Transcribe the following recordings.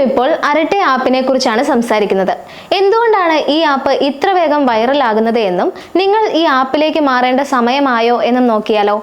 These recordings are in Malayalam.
വീഡിയോ ഇപ്പോൾ അരട്ടെ ആപ്പിനെ കുറിച്ചാണ് സംസാരിക്കുന്നത്. എന്തുകൊണ്ടാണ് ഈ ആപ്പ് ഇത്ര വേഗം വൈറലാകുന്നത് എന്നും നിങ്ങൾ ഈ ആപ്പിലേക്ക് മാറേണ്ട സമയമായോ എന്നും നോക്കിയാലോ.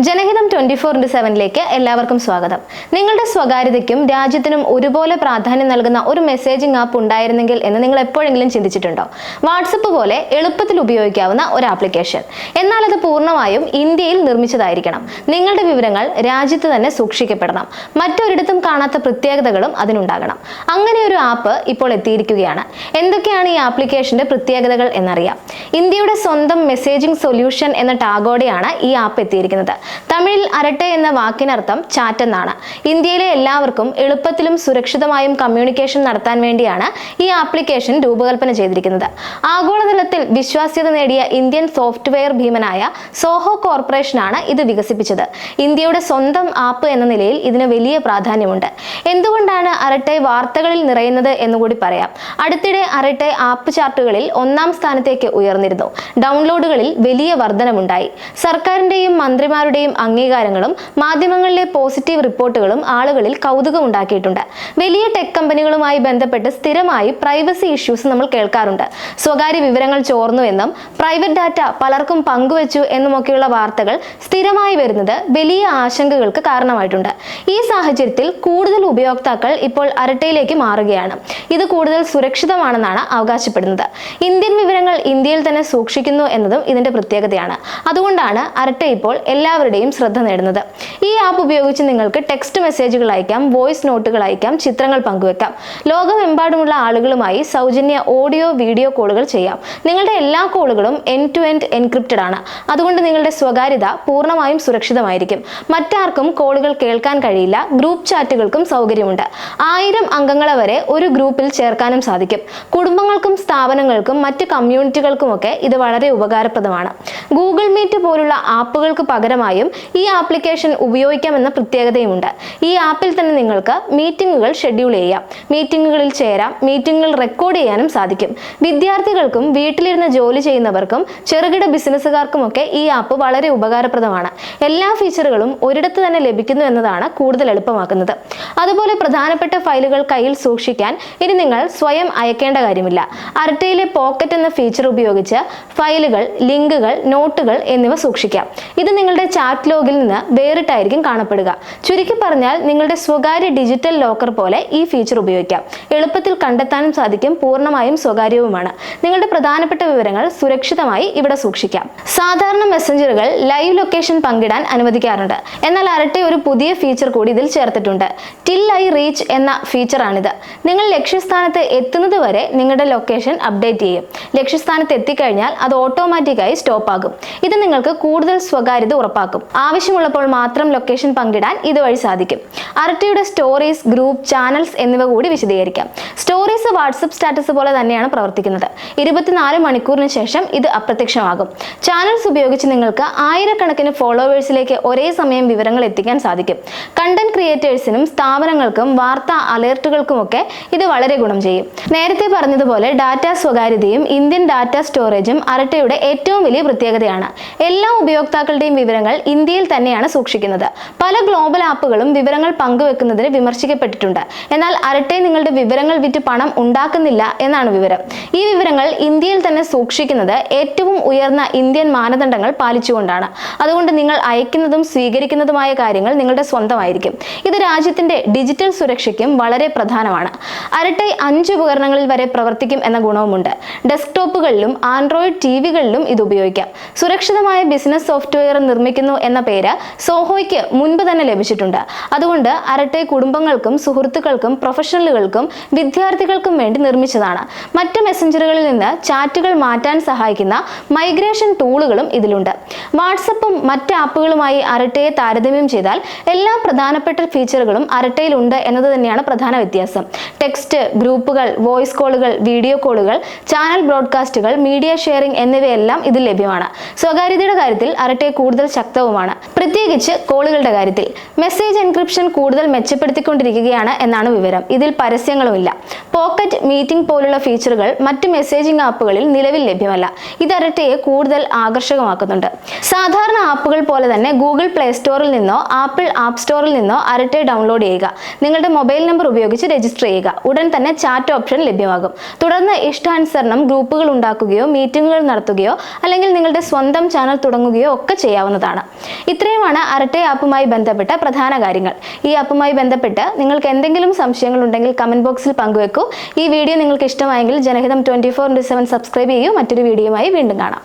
ജനഹിതം 24/7 എല്ലാവർക്കും സ്വാഗതം. നിങ്ങളുടെ സ്വകാര്യതയ്ക്കും രാജ്യത്തിനും ഒരുപോലെ പ്രാധാന്യം നൽകുന്ന ഒരു മെസ്സേജിംഗ് ആപ്പ് ഉണ്ടായിരുന്നെങ്കിൽ എന്ന് നിങ്ങൾ എപ്പോഴെങ്കിലും ചിന്തിച്ചിട്ടുണ്ടോ? വാട്സപ്പ് പോലെ എളുപ്പത്തിൽ ഉപയോഗിക്കാവുന്ന ഒരു ആപ്ലിക്കേഷൻ. എന്നാൽ അത് പൂർണ്ണമായും ഇന്ത്യയിൽ നിർമ്മിച്ചതായിരിക്കണം. നിങ്ങളുടെ വിവരങ്ങൾ രാജ്യത്ത് തന്നെ സൂക്ഷിക്കപ്പെടണം. മറ്റൊരിടത്തും കാണാത്ത പ്രത്യേകതകളും അതിനുണ്ടാകണം. അങ്ങനെ ഒരു ആപ്പ് ഇപ്പോൾ എത്തിയിരിക്കുകയാണ്. എന്തൊക്കെയാണ് ഈ ആപ്ലിക്കേഷന്റെ പ്രത്യേകതകൾ എന്നറിയാം. ഇന്ത്യയുടെ സ്വന്തം മെസ്സേജിംഗ് സൊല്യൂഷൻ എന്ന ടാഗോടെയാണ് ഈ ആപ്പ് എത്തിയിരിക്കുന്നത്. തമിഴിൽ അരട്ടെ എന്ന വാക്കിനർത്ഥം ചാറ്റ് എന്നാണ്. ഇന്ത്യയിലെ എല്ലാവർക്കും എളുപ്പത്തിലും സുരക്ഷിതമായും കമ്മ്യൂണിക്കേഷൻ നടത്താൻ വേണ്ടിയാണ് ഈ ആപ്ലിക്കേഷൻ രൂപകൽപ്പന ചെയ്തിരിക്കുന്നത്. ആഗോളതലത്തിൽ വിശ്വാസ്യത നേടിയ ഇന്ത്യൻ സോഫ്റ്റ്വെയർ ഭീമനായ സോഹോ കോർപ്പറേഷനാണ് ഇത് വികസിപ്പിച്ചത്. ഇന്ത്യയുടെ സ്വന്തം ആപ്പ് എന്ന നിലയിൽ ഇതിന് വലിയ പ്രാധാന്യമുണ്ട്. എന്തുകൊണ്ടാണ് അരട്ടെ വാർത്തകളിൽ നിറയുന്നത് എന്നുകൂടി പറയാം. അടുത്തിടെ അരട്ടെ ആപ്പ് ചാർട്ടുകളിൽ 1ാം സ്ഥാനത്തേക്ക് ഉയർന്നിരുന്നു. ഡൗൺലോഡുകളിൽ വലിയ വർധനമുണ്ടായി. സർക്കാരിന്റെയും മന്ത്രിമാരുടെയും അംഗീകാരങ്ങളും മാധ്യമങ്ങളിലെ പോസിറ്റീവ് റിപ്പോർട്ടുകളും ആളുകളിൽ കൗതുകം ഉണ്ടാക്കിയിട്ടുണ്ട്. വലിയ ടെക് കമ്പനികളുമായി ബന്ധപ്പെട്ട് സ്ഥിരമായി പ്രൈവസി ഇഷ്യൂസ് നമ്മൾ കേൾക്കാറുണ്ട്. സ്വകാര്യ വിവരങ്ങൾ ചോർന്നു എന്നും പ്രൈവറ്റ് ഡാറ്റ പലർക്കും പങ്കുവച്ചു എന്നുമൊക്കെയുള്ള വാർത്തകൾ സ്ഥിരമായി വരുന്നത് വലിയ ആശങ്കകൾക്ക് കാരണമായിട്ടുണ്ട്. ഈ സാഹചര്യത്തിൽ കൂടുതൽ ഉപയോക്താക്കൾ ഇപ്പോൾ അരട്ടയിലേക്ക് മാറുകയാണ്. ഇത് കൂടുതൽ സുരക്ഷിതമാണെന്നാണ് അവകാശപ്പെടുന്നത്. ഇന്ത്യൻ വിവരങ്ങൾ ഇന്ത്യയിൽ തന്നെ സൂക്ഷിക്കുന്നു എന്നതും ഇതിന്റെ പ്രത്യേകതയാണ്. അതുകൊണ്ടാണ് അരട്ടെ ഇപ്പോൾ എല്ലാവരുടെയും ശ്രദ്ധ നേടുന്നത്. ഈ ആപ്പ് ഉപയോഗിച്ച് നിങ്ങൾക്ക് ടെക്സ്റ്റ് മെസ്സേജുകൾ അയക്കാം, വോയിസ് നോട്ടുകൾ അയക്കാം, ചിത്രങ്ങൾ പങ്കുവെക്കാം. ലോകമെമ്പാടുമുള്ള ആളുകളുമായി സൗജന്യ ഓഡിയോ വീഡിയോ കോളുകൾ ചെയ്യാം. നിങ്ങളുടെ എല്ലാ കോളുകളും എൻഡ് ടു എൻഡ് എൻക്രിപ്റ്റഡ് ആണ്. അതുകൊണ്ട് നിങ്ങളുടെ സ്വകാര്യത പൂർണ്ണമായും സുരക്ഷിതമായിരിക്കും. മറ്റാർക്കും കോളുകൾ കേൾക്കാൻ കഴിയില്ല. ഗ്രൂപ്പ് ചാറ്റുകൾക്കും സൗകര്യമുണ്ട്. 1000 അംഗങ്ങളെ വരെ ഒരു ഗ്രൂപ്പിൽ ചേർക്കാനും സാധിക്കും. കുടുംബങ്ങൾക്കും സ്ഥാപനങ്ങൾക്കും മറ്റ് കമ്മ്യൂണിറ്റികൾക്കുമൊക്കെ ഇത് വളരെ ഉപകാരപ്രദമാണ്. ഗൂഗിൾ മീറ്റ് പോലുള്ള ആപ്പുകൾക്ക് പകരമായും ഈ ആപ്ലിക്കേഷൻ ഉപയോഗിക്കാമെന്ന പ്രത്യേകതയുമുണ്ട്. ഈ ആപ്പിൽ തന്നെ നിങ്ങൾക്ക് മീറ്റിംഗുകൾ ഷെഡ്യൂൾ ചെയ്യാം, മീറ്റിംഗുകളിൽ ചേരാം, മീറ്റിംഗുകൾ റെക്കോർഡ് ചെയ്യാനും സാധിക്കും. വിദ്യാർത്ഥികൾക്കും വീട്ടിലിരുന്ന് ജോലി ചെയ്യുന്നവർക്കും ചെറുകിട ബിസിനസ്സുകാർക്കുമൊക്കെ ഈ ആപ്പ് വളരെ ഉപകാരപ്രദമാണ്. എല്ലാ ഫീച്ചറുകളും ഒരിടത്ത് തന്നെ ലഭിക്കുന്നു എന്നതാണ് കൂടുതൽ എളുപ്പമാക്കുന്നത്. അതുപോലെ പ്രധാനപ്പെട്ട ഫയലുകൾ കയ്യിൽ സൂക്ഷിക്കാൻ ഇനി നിങ്ങൾ സ്വയം അയക്കേണ്ട കാര്യമില്ല. അരട്ടയിലെ പോക്കറ്റ് എന്ന ഫീച്ചർ ഉപയോഗിച്ച് ഫയലുകൾ, ലിങ്കുകൾ, നോട്ടുകൾ എന്നിവ സൂക്ഷിക്കാം. ഇത് നിങ്ങളുടെ ചാറ്റ് ലോഗിൽ നിന്ന് വേറിട്ടായിരിക്കും കാണപ്പെടുക. ചുരുക്കി പറഞ്ഞാൽ നിങ്ങളുടെ സ്വകാര്യ ഡിജിറ്റൽ ലോക്കർ പോലെ ഈ ഫീച്ചർ ഉപയോഗിക്കാം. എളുപ്പത്തിൽ കണ്ടെത്താനും സാധിക്കും. പൂർണ്ണമായും സ്വകാര്യവുമാണ്. നിങ്ങളുടെ പ്രധാനപ്പെട്ട വിവരങ്ങൾ സുരക്ഷിതമായി ഇവിടെ സൂക്ഷിക്കാം. സാധാരണ മെസ്സഞ്ചറുകൾ ലൈവ് ലൊക്കേഷൻ പങ്കിടാൻ അനുവദിക്കാറുണ്ട്. എന്നാൽ അരട്ടെ ഒരു പുതിയ ഫീച്ചർ കൂടി ഇതിൽ ചേർത്തിട്ടുണ്ട്. ടിൽ ഐ റീച്ച് എന്ന ഫീച്ചറാണിത്. നിങ്ങൾ ലക്ഷ്യസ്ഥാനത്ത് എത്തുന്നത് വരെ നിങ്ങളുടെ ലൊക്കേഷൻ അപ്ഡേറ്റ് ചെയ്യും. ലക്ഷ്യസ്ഥാനത്ത് എത്തിക്കഴിഞ്ഞാൽ അത് ഓട്ടോമാറ്റിക്കായി സ്റ്റോപ്പ് ആകും. ഇത് നിങ്ങൾക്ക് കൂടുതൽ സ്വകാര്യത ഉറപ്പാക്കും. ആവശ്യമുള്ളപ്പോൾ മാത്രം ലൊക്കേഷൻ പങ്കിടാൻ ഇതുവഴി സാധിക്കും. അരട്ടയുടെ സ്റ്റോറീസ്, ഗ്രൂപ്പ്, ചാനൽസ് എന്നിവ കൂടി വിശദീകരിക്കാം. സ്റ്റോറീസ് വാട്സപ്പ് സ്റ്റാറ്റസ് പോലെ തന്നെയാണ് പ്രവർത്തിക്കുന്നത്. 24 മണിക്കൂറിന് ശേഷം ഇത് അപ്രത്യക്ഷമാകും. ചാനൽസ് ഉപയോഗിച്ച് നിങ്ങൾക്ക് ആയിരക്കണക്കിന് ഫോളോവേഴ്സിലേക്ക് ഒരേ സമയം വിവരങ്ങൾ എത്തിക്കാൻ സാധിക്കും. കണ്ടന്റ് ക്രിയേറ്റേഴ്സിനും സ്ഥാപനങ്ങൾക്കും വാർത്താ അലേർട്ടുകൾക്കുമൊക്കെ ഇത് വളരെ ഗുണം ചെയ്യും. നേരത്തെ പറഞ്ഞതുപോലെ ഡാറ്റ സ്വകാര്യതയും ഇന്ത്യൻ ഡാറ്റ സ്റ്റോറേജും അരട്ടയുടെ ഏറ്റവും വലിയ പ്രത്യേകതയാണ്. എല്ലാ ഉപയോക്താക്കളുടെയും വിവരങ്ങൾ ഇന്ത്യയിൽ തന്നെയാണ് സൂക്ഷിക്കുന്നത്. പല ഗ്ലോബൽ ആപ്പുകളും വിവരങ്ങൾ പങ്കുവെക്കുന്നതിന് വിമർശിക്കപ്പെട്ടിട്ടുണ്ട്. എന്നാൽ അരട്ടെ നിങ്ങളുടെ വിവരങ്ങൾ വിറ്റ് പണം ഉണ്ടാക്കുന്നില്ല എന്നാണ് വിവരം. ഈ വിവരങ്ങൾ ഇന്ത്യയിൽ തന്നെ സൂക്ഷിക്കുന്നത് ഏറ്റവും ഉയർന്ന ഇന്ത്യൻ മാനദണ്ഡങ്ങൾ പാലിച്ചുകൊണ്ടാണ്. അതുകൊണ്ട് നിങ്ങൾ അയക്കുന്നതും സ്വീകരിക്കുന്നതുമായ കാര്യങ്ങൾ നിങ്ങളുടെ സ്വന്തമായിരിക്കും. ഇത് രാജ്യത്തിന്റെ ഡിജിറ്റൽ സുരക്ഷയ്ക്കും വളരെ പ്രധാനമാണ്. അരട്ടെ 5 ഉപകരണങ്ങളിൽ വരെ പ്രവർത്തിക്കും എന്ന ഗുണവുമുണ്ട്. ഡെസ്ക്ടോപ്പുകളിലും ആൻഡ്രോയിഡ് ടിവികളിലും ഇത് ഉപയോഗിക്കാം. സുരക്ഷിതമായ ബിസിനസ് സോഫ്റ്റ്വെയർ നിർമ്മിക്കുന്നു എന്ന പേര് സോഹോയ്ക്ക് മുൻപ് തന്നെ ലഭിച്ചിട്ടുണ്ട്. അതുകൊണ്ട് അരട്ടെ കുടുംബങ്ങൾക്കും സുഹൃത്തുക്കൾക്കും പ്രൊഫഷണലുകൾക്കും വിദ്യാർത്ഥികൾക്കും വേണ്ടി നിർമ്മിച്ചതാണ്. മറ്റ് മെസ്സഞ്ചറുകളിൽ നിന്ന് ചാറ്റുകൾ മാറ്റാൻ സഹായിക്കുന്ന മൈഗ്രേഷൻ ടൂളുകളും ഇതിലുണ്ട്. വാട്സപ്പും മറ്റ് ആപ്പുകളുമായി അരട്ടയെ താരതമ്യം ചെയ്താൽ എല്ലാ പ്രധാനപ്പെട്ട ഫീച്ചറുകളും അരട്ടയിലുണ്ട് എന്നത് തന്നെയാണ് പ്രധാന വ്യത്യാസം. ടെക്സ്റ്റ്, ഗ്രൂപ്പുകൾ, വോയിസ് കോളുകൾ, വീഡിയോ കോളുകൾ, ചാനൽ ബ്രോഡ്കാസ്റ്റുകൾ, മീഡിയ ഷെയറിംഗ് എന്നിവയെല്ലാം ഇതിൽ ലഭ്യമാണ്. സ്വകാര്യതയുടെ കാര്യത്തിൽ അരട്ടെ കൂടുതൽ ശക്തവുമാണ്. പ്രത്യേകിച്ച് കോളുകളുടെ കാര്യത്തിൽ. മെസ്സേജ് എൻക്രിപ്ഷൻ കൂടുതൽ മെച്ചപ്പെടുത്തിക്കൊണ്ടിരിക്കുകയാണ് എന്നാണ് വിവരം. ഇതിൽ പരസ്യങ്ങളുമില്ല. പോക്കറ്റ്, മീറ്റിംഗ് പോലുള്ള ഫീച്ചറുകൾ മറ്റ് മെസ്സേജിംഗ് ആപ്പുകളിൽ നിലവിൽ ലഭ്യമല്ല. ഇത് അരട്ടയെ കൂടുതൽ ആകർഷകമാക്കുന്നുണ്ട്. സാധാരണ ആപ്പുകൾ പോലെ തന്നെ ഗൂഗിൾ പ്ലേ സ്റ്റോറിൽ നിന്നോ ആപ്പിൾ ആപ്പ് സ്റ്റോറിൽ നിന്നോ അരട്ടെ ഡൗൺലോഡ് ചെയ്യുക. നിങ്ങളുടെ മൊബൈൽ നമ്പർ ഉപയോഗിച്ച് രജിസ്റ്റർ ചെയ്യുക. ഉടൻ തന്നെ ചാറ്റ് ഓപ്ഷൻ ലഭ്യമാകും. തുടർന്ന് ഇഷ്ടാനുസരണം ഗ്രൂപ്പുകൾ ഉണ്ടാക്കുകയോ മീറ്റിംഗുകൾ നടത്തുകയോ അല്ലെങ്കിൽ നിങ്ങളുടെ സ്വന്തം ചാനൽ തുടങ്ങുകയോ ഒക്കെ ചെയ്യാവുന്നതാണ്. ഇത്രയുമാണ് അരട്ടെ ആപ്പുമായി ബന്ധപ്പെട്ട പ്രധാന കാര്യങ്ങൾ. ഈ ആപ്പുമായി ബന്ധപ്പെട്ട് നിങ്ങൾക്ക് എന്തെങ്കിലും സംശയങ്ങൾ ഉണ്ടെങ്കിൽ കമന്റ് ബോക്സിൽ പങ്കുവെക്കൂ. ഈ വീഡിയോ നിങ്ങൾക്ക് ഇഷ്ടമായെങ്കിൽ ജനഹിതം 24/7 സബ്സ്ക്രൈബ് ചെയ്യൂ. മറ്റൊരു വീഡിയോയുമായി വീണ്ടും കാണാം.